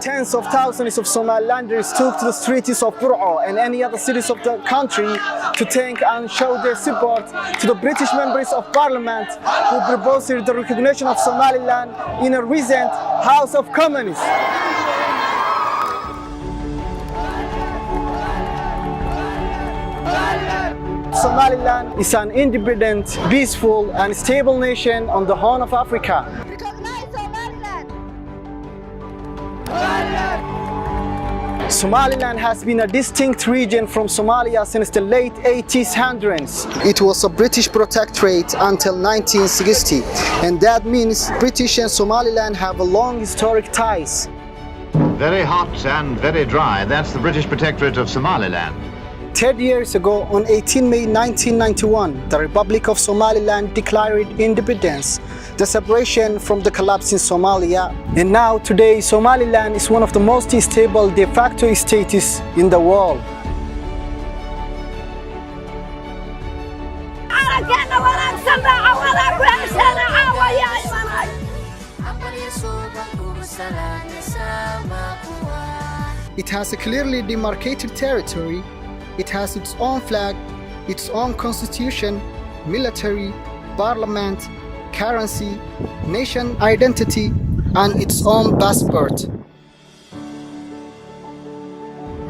Tens of thousands of Somalilanders took to the streets of Burco and any other cities of the country to thank and show their support to the British members of Parliament who proposed the recognition of Somaliland in a recent House of Commons. Somaliland is an independent, peaceful and stable nation on the Horn of Africa. Recognize Somaliland! Somaliland has been a distinct region from Somalia since the late 1800s. It was a British protectorate until 1960, and that means British and Somaliland have a long historic ties. Very hot and very dry. That's the British protectorate of Somaliland. 30 years ago, on 18 May 1991, the Republic of Somaliland declared independence, the separation from the collapse in Somalia. And now, today, Somaliland is one of the most stable de facto states in the world. It has a clearly demarcated territory. It has its own flag, its own constitution, military, parliament, currency, nation identity, and its own passport.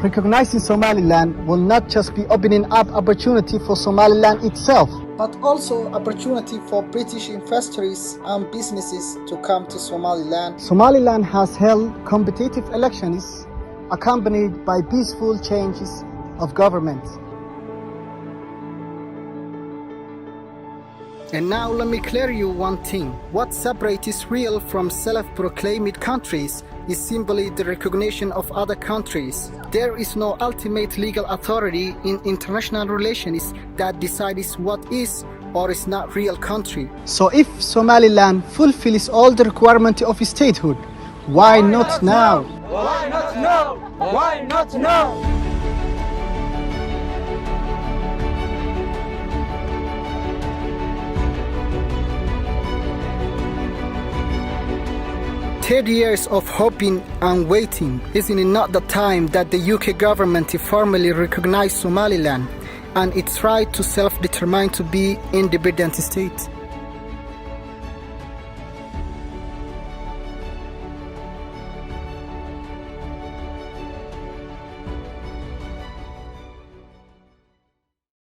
Recognizing Somaliland will not just be opening up opportunity for Somaliland itself, but also opportunity for British investors and businesses to come to Somaliland. Somaliland has held competitive elections accompanied by peaceful changes of government. And now let me clear you one thing. What separates Israel from self-proclaimed countries is simply the recognition of other countries. There is no ultimate legal authority in international relations that decides what is or is not real country. So if Somaliland fulfills all the requirements of statehood, why not now? Why not now? Why not now? 30 years of hoping and waiting. Isn't it not the time that the UK government formally recognized Somaliland and its right to self-determine to be independent state?